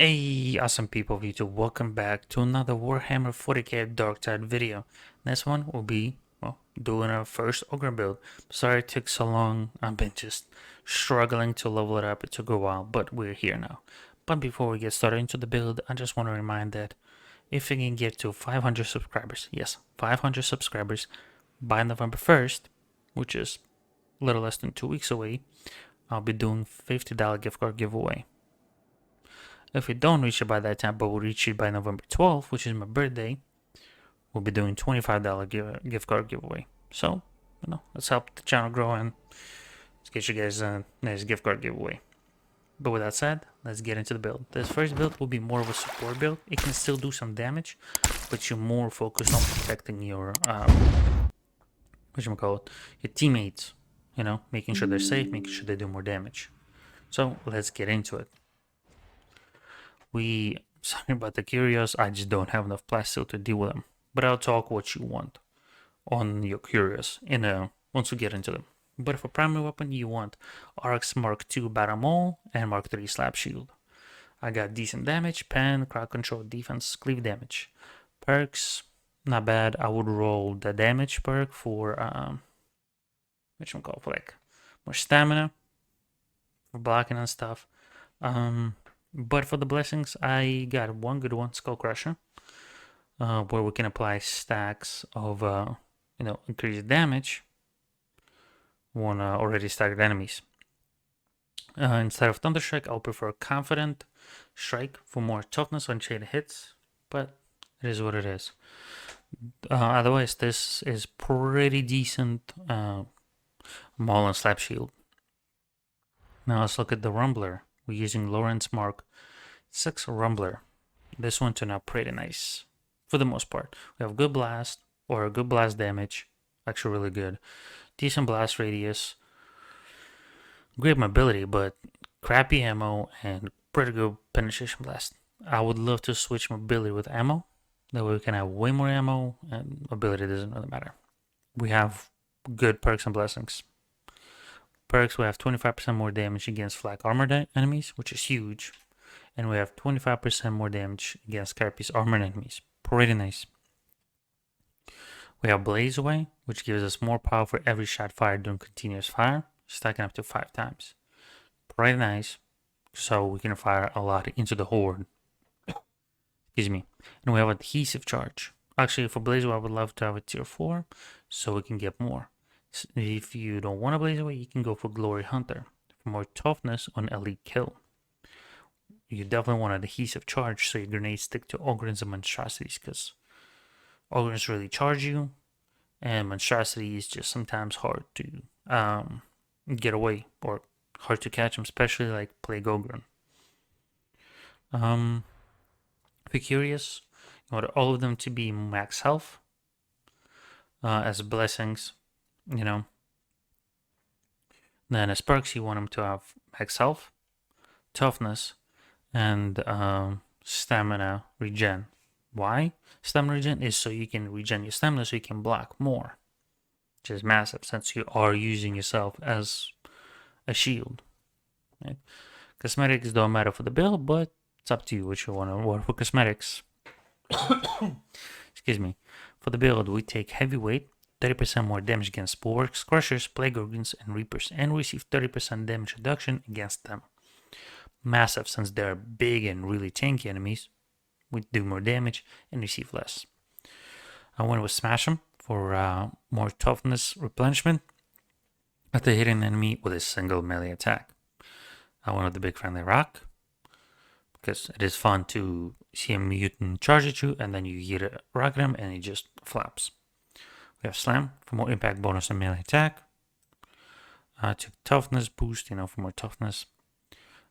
Hey, awesome people of YouTube, welcome back to another Warhammer 40k Darktide video. This one will be, well, doing our first Ogryn build. Sorry it took so long, I've been just struggling to level it up, it took a while, but we're here now. But before we get started into the build, I just want to remind that if we can get to 500 subscribers, yes, 500 subscribers by November 1st, which is a little less than 2 weeks away, I'll be doing $50 gift card giveaway. If we don't reach it by that time, but we'll reach it by November 12th, which is my birthday, we'll be doing $25 gift card giveaway. So, let's help the channel grow and let's get you guys a nice gift card giveaway. But with that said, let's get into the build. This first build will be more of a support build. It can still do some damage, but you're more focused on protecting your, your teammates. Making sure they're safe, making sure they do more damage. So, let's get into it. Sorry about the curios, I just don't have enough plastic to deal with them. But I'll talk what you want on your curios once we get into them. But for primary weapon, you want Arcs Mark II Battle Maul and Mark III Slap Shield. I got decent damage, pen, crowd control, defense, cleave damage. Perks, not bad. I would roll the damage perk for for like more stamina, for blocking and stuff. But for the blessings, I got one good one, Skull Crusher, where we can apply stacks of, increased damage on already staggered enemies. Instead of Thunder Strike, I'll prefer Confident Strike for more toughness on chain hits, but it is what it is. Otherwise, this is pretty decent Maul and Slap Shield. Now let's look at the Rumbler. We're using Lawrence Mark 6 Rumbler. This one turned out pretty nice for the most part. We have good blast or good blast damage, actually really good. Decent blast radius, great mobility, but crappy ammo and pretty good penetration blast. I would love to switch mobility with ammo. That way we can have way more ammo and mobility doesn't really matter. We have good perks and blessings. Perks, we have 25% more damage against flak armored enemies, which is huge. And we have 25% more damage against carapace armored enemies. Pretty nice. We have Blaze Away, which gives us more power for every shot fired during continuous fire, stacking up to 5 times. Pretty nice. So we can fire a lot into the horde. Excuse me. And we have Adhesive Charge. Actually, for Blaze Away, I would love to have a tier 4, so we can get more. If you don't want to Blaze Away, you can go for Glory Hunter for more toughness on elite kill. You definitely want an Adhesive Charge so your grenades stick to Ogryns and Monstrosities, because Ogryns really charge you, and Monstrosity is just sometimes hard to get away or hard to catch them, especially like Plague Ogryn. If you're curious, you want all of them to be max health as blessings. Then as perks, you want them to have max health, toughness, and stamina regen. Why? Stamina regen is so you can regen your stamina so you can block more, which is massive since you are using yourself as a shield. Right? Cosmetics don't matter for the build, but it's up to you what you want to work for cosmetics. Excuse me. For the build, we take heavyweight, 30% more damage against Spores, Crushers, Plague Organs, and Reapers, and receive 30% damage reduction against them. Massive, since they're big and really tanky enemies. We do more damage and receive less. I went with Smash them for more toughness replenishment after hitting an enemy with a single melee attack. I went with the Big Friendly Rock because it is fun to see a mutant charge at you and then you hit a rock at him and he just flaps. We have Slam for more impact bonus and melee attack. Took toughness boost, for more toughness.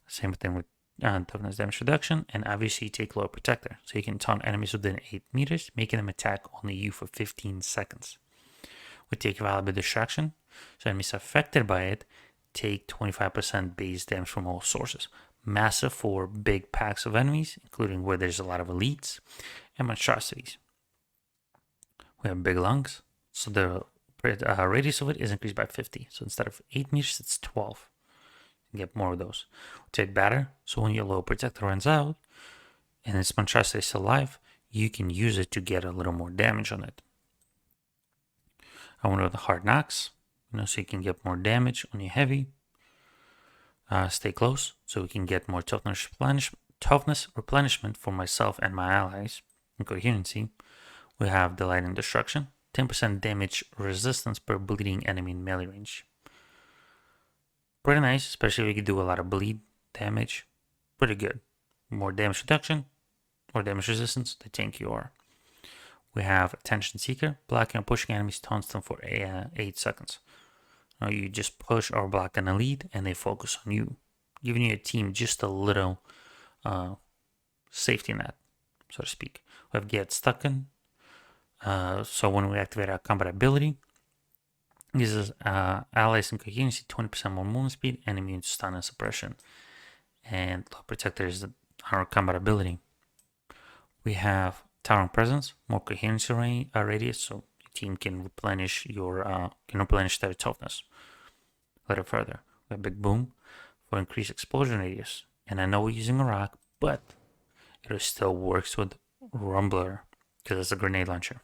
Same thing with toughness damage reduction. And obviously take Loyal Protector. So you can taunt enemies within 8 meters, making them attack only you for 15 seconds. We take Valuable Distraction. So enemies affected by it take 25% base damage from all sources. Massive for big packs of enemies, including where there's a lot of elites and monstrosities. We have Big Lungs. So the radius of it is increased by 50. So instead of 8 meters, it's 12. and get more of those. Take batter, so when your low protector runs out and its monstrosity is still alive, you can use it to get a little more damage on it. I went with the hard knocks, so you can get more damage on your heavy. Stay close, so we can get more toughness replenishment for myself and my allies. In coherency, we have Delight in Destruction, 10% damage resistance per bleeding enemy in melee range. Pretty nice, especially if you can do a lot of bleed damage. Pretty good. More damage reduction or damage resistance, the tank you are. We have Attention Seeker, blocking or pushing enemies constant for 8 seconds. Now you just push or block an elite and they focus on you, giving your team just a little safety net, so to speak. We have Get Stuck In. So when we activate our combat ability, this is allies in coherency, 20% more movement speed, and immune to stun and suppression. And Low Protector is our combat ability. We have Towering Presence, more coherency radius, so your team can replenish their toughness a little further. We have Big Boom for increased explosion radius. And I know we're using a rock, but it still works with Rumbler because it's a grenade launcher.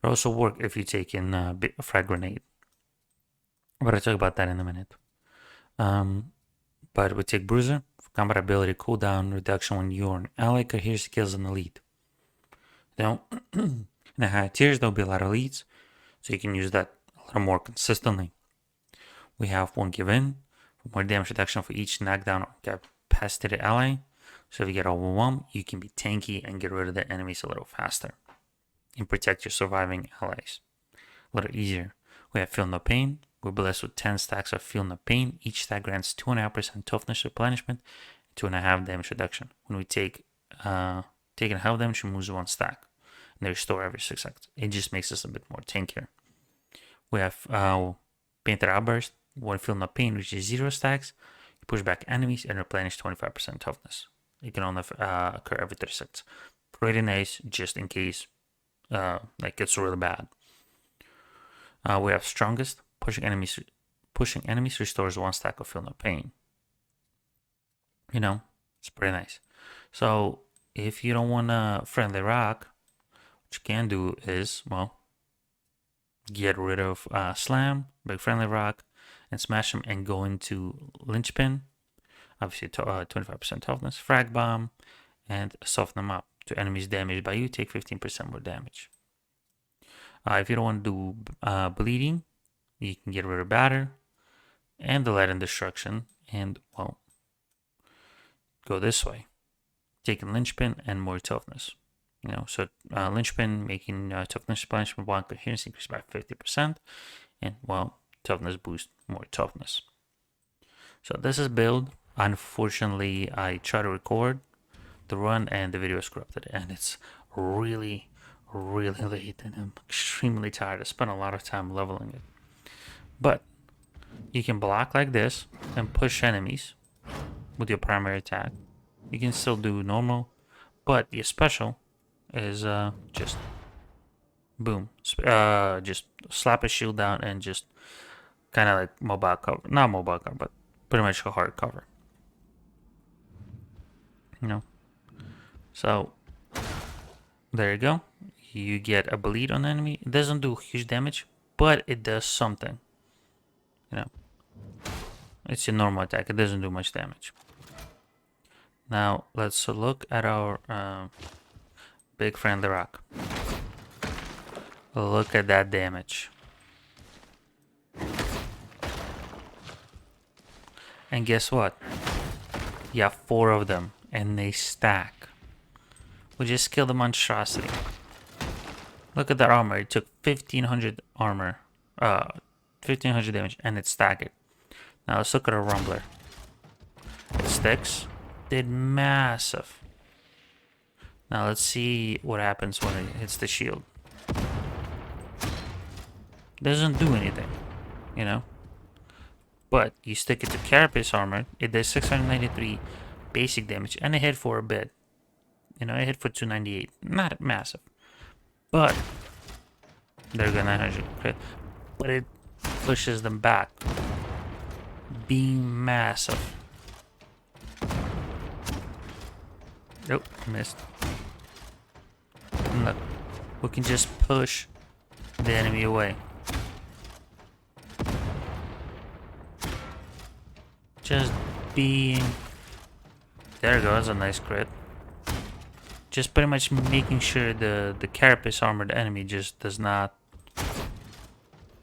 It also works if you take in a frag grenade, but I'll talk about that in a minute. But we take Bruiser for combat ability cooldown reduction when you're an ally coherency kills an elite. Now, in the higher tiers, there'll be a lot of elites, so you can use that a little more consistently. We have Won't Give In for more damage reduction for each knockdown or incapacitated ally. So if you get overwhelmed, you can be tanky and get rid of the enemies a little faster and protect your surviving allies a little easier. We have Feel No Pain. We're blessed with 10 stacks of Feel No Pain. Each stack grants 2.5% toughness replenishment, 2.5 damage reduction. When we take half damage, we moves 1 stack, and they restore every 6 seconds. It just makes us a bit more tankier. We have Painted Outburst. When Feel No Pain reaches 0 stacks, you push back enemies and replenish 25% toughness. It can only occur every 30 seconds. Pretty nice, just in case it's really bad. We have Strongest. Pushing enemies restores 1 stack of Feel No Pain. It's pretty nice. So if you don't want a Friendly Rock, what you can do is, get rid of Slam, Big Friendly Rock, and smash them and go into Linchpin. Obviously, 25% toughness, Frag Bomb, and soften them up. To enemies damaged by you, take 15% more damage. If you don't want to do bleeding, you can get rid of Batter and Delight in Destruction, and go this way, taking Linchpin and more toughness. So Linchpin making toughness replenishment 1 coherence increase by 50%, and toughness boost, more toughness. So this is build. Unfortunately, I tried to record the run and the video is corrupted, and it's really, really late, and I'm extremely tired. I spent a lot of time leveling it. But you can block like this and push enemies with your primary attack. You can still do normal, but your special is just boom. Just slap a shield down and just kind of like mobile cover. Not mobile cover, but pretty much a hard cover. So there you go. You get a bleed on the enemy. It doesn't do huge damage, but it does something. It's a normal attack. It doesn't do much damage. Now let's look at our Big Friendly Rock. Look at that damage. And guess what? You have 4 of them, and they stack. We just killed the monstrosity. Look at that armor. It took 1500 armor, 1500 damage, and it staggered. Now let's look at our Rumbler. It sticks. Did massive. Now let's see what happens when it hits the shield. Doesn't do anything, But you stick it to Carapace armor, it does 693 basic damage, and it hit for a bit. It hit for 298. Not massive. But they're gonna 900 crit. But it pushes them back. being massive. Nope, missed. Look, we can just push the enemy away. Just being... There we go, that's a nice crit. Just pretty much making sure the carapace armored enemy just does not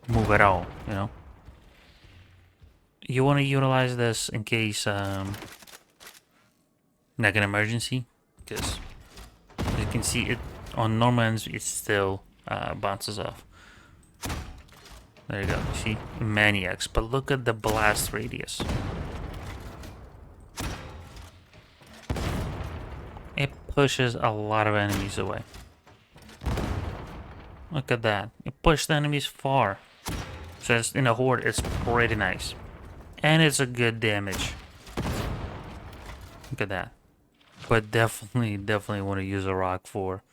move at all, you know? You want to utilize this in case, like an emergency, because you can see it on normal ends, it still bounces off. There you go, see? Maniacs, but look at the blast radius. It pushes a lot of enemies away. Look at that. It pushed the enemies far. So it's, in a horde, it's pretty nice. And it's a good damage. Look at that. But definitely want to use a rock for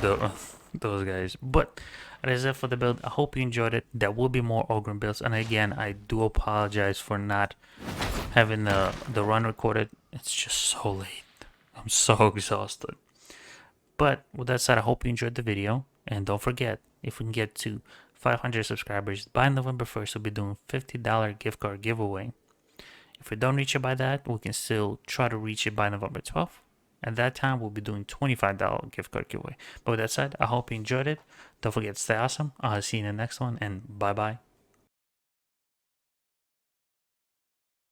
those guys. But that is it for the build. I hope you enjoyed it. There will be more Ogryn builds. And again, I do apologize for not having the run recorded. It's just so late. I'm so exhausted. But with that said, I hope you enjoyed the video. And don't forget, if we can get to 500 subscribers by November 1st, we'll be doing $50 gift card giveaway. If we don't reach it by that, we can still try to reach it by November 12th. At that time, we'll be doing $25 gift card giveaway. But with that said, I hope you enjoyed it. Don't forget to stay awesome. I'll see you in the next one, and bye-bye.